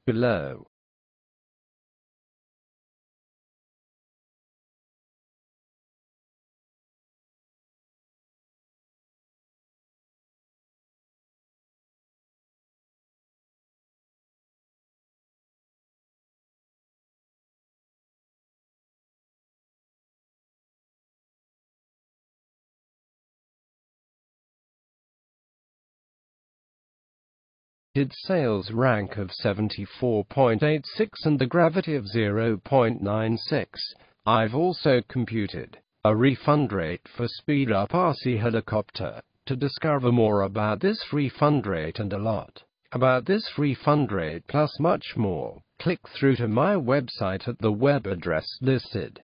below. Sales rank of 74.86 and the gravity of 0.96. I've also computed a refund rate for Speed Up RC Helicopter. To discover more about this refund rate and a lot about this refund rate plus much more, click through to my website at the web address listed.